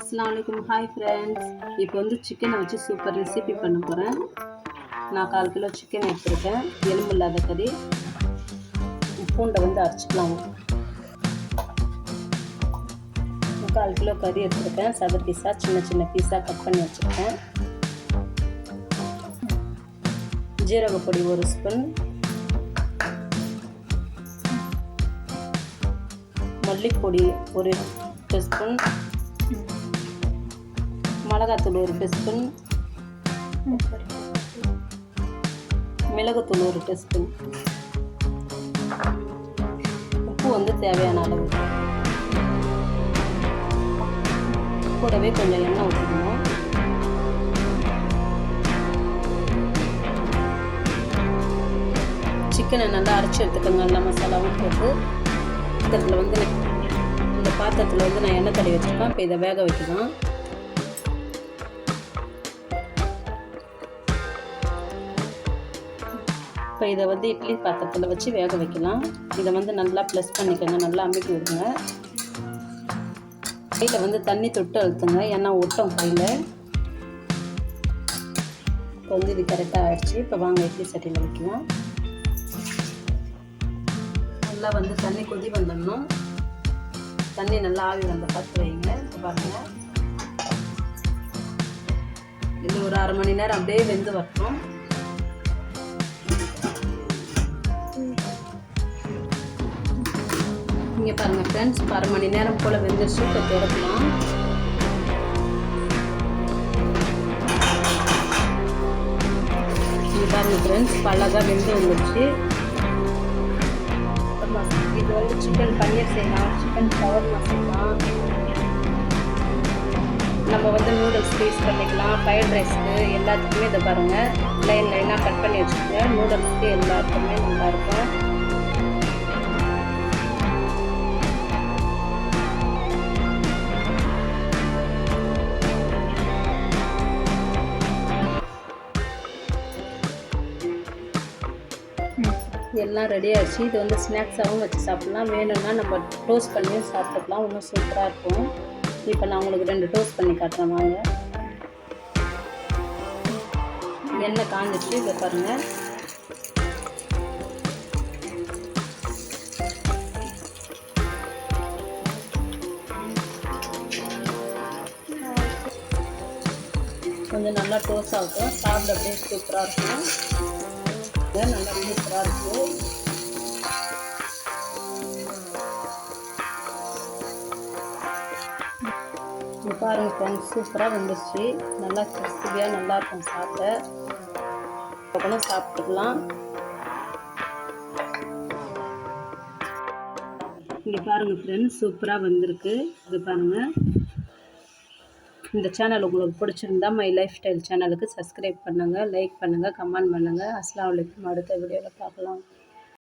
அஸ்ஸலாமு அலைக்கும். Hi friends, இப்போ வந்து சிக்கனை வச்சு சூப்பர் ரெசிபி பண்ண போகிறேன். நான் 1/4 கிலோ சிக்கன் எடுத்துருக்கேன், எலும்பு இல்லாத கறி. பூண்டை வந்து அரைச்சிக்கலாம். 1/4 கிலோ கறி எடுத்துருக்கேன், சத பீஸாக சின்ன சின்ன பீஸாக கட் பண்ணி வச்சுருக்கேன். ஜீரகப்பொடி 1 ஸ்பூன், மல்லிப்பொடி 1 டீஸ்பூன், மிளகாத்தூள் 1 டீஸ்பூன், மிளகுத்தூள் 1 டீஸ்பூன், உப்பு வந்து தேவையான அளவு, கூடவே கொஞ்சம் எண்ணெய் ஊற்றிக்கணும். சிக்கனை நல்லா அரைச்சி எடுத்துக்கோங்க. எல்லா மசாலாவும் போட்டு பாத்திரத்தில் வந்து இந்த பாத்திரத்தில் வந்து நான் எண்ணெய் தடவி வச்சுருக்கேன். இப்போ இதை வேக வைக்கலாம். இப்போ இதை வந்து இட்லி பாத்திரத்தில் வச்சு வேக வைக்கலாம். இதை வந்து நல்லா ப்ளஸ் பண்ணிக்கோங்க, நல்லா அமுக்கி விடுங்க. கையில் வந்து தண்ணி தொட்டு அழுத்துங்க, ஏன்னா ஒட்டும் கையில். இப்போ வந்து இது கரெக்டாக ஆகிடுச்சு. இப்போ வாங்க இட்லி சட்டியில் வைக்கலாம். நல்லா வந்து தண்ணி கொதி வந்துடணும். தண்ணி நல்லா ஆவி வந்த பார்த்து வைங்க. இப்போ பாருங்கள், இது ஒரு 1/2 மணி நேரம் அப்படியே வெந்து வரணும். இங்கே பாருங்கள் ஃப்ரெண்ட்ஸ், 1/2 மணி நேரம் போல் வெந்துருச்சு. இப்போ திறக்கலாம். இங்கே பாருங்கள் ஃப்ரெண்ட்ஸ், அழகாக வெந்து வந்துருச்சு. இது வந்து சிக்கன் பன்னீர் செய்யலாம், சிக்கன் ஷவர்மா செய்யலாம், நம்ம வந்து நூடுல்ஸ் யூஸ் பண்ணிக்கலாம், ஃப்ரைட் ரைஸ்க்கு எல்லாத்துக்குமே. இதை பாருங்கள், லைன் லைனாக கட் பண்ணி வச்சுக்கோங்க. நூடுல்ஸ்க்கு எல்லாத்துக்குமே நல்லாயிருக்கும். எல்லாம் ரெடி ஆகிடுச்சு. இது வந்து ஸ்நாக்ஸாகவும் வச்சு சாப்பிட்லாம், வேணும்னா நம்ம டோஸ்ட் பண்ணியும் சாப்பிட்டுக்கலாம், இன்னும் சூப்பராக இருக்கும். இப்போ நான் உங்களுக்கு 2 டோஸ்ட் பண்ணி காட்டுறேன் வாங்க. எண்ணெய் காஞ்சிச்சு. இதை பாருங்கள், கொஞ்சம் நல்லா டோஸ்ட் ஆகும், சாப்பிட அப்படியே சூப்பராக இருக்கும். நல்லா சூப்பராக இருக்குது. பாருங்கள் ஃப்ரெண்ட்ஸ், சூப்பராக வந்துருச்சு. நல்லா கிறிஸ்பியாக நல்லாயிருக்கும் சாப்பிட. கூட சாப்பிட்டுக்கலாம். இங்கே பாருங்கள் ஃப்ரெண்ட்ஸ், சூப்பராக வந்திருக்கு. இது பாருங்கள். இந்த சேனல் உங்களுக்கு பிடிச்சிருந்தா மை லைஃப் ஸ்டைல் சேனலுக்கு சப்ஸ்கிரைப் பண்ணுங்கள், லைக் பண்ணுங்கள், கமெண்ட் பண்ணுங்கள். அஸ்ஸலாமு அலைக்கும். அடுத்த வீடியோவில் பார்க்கலாம்.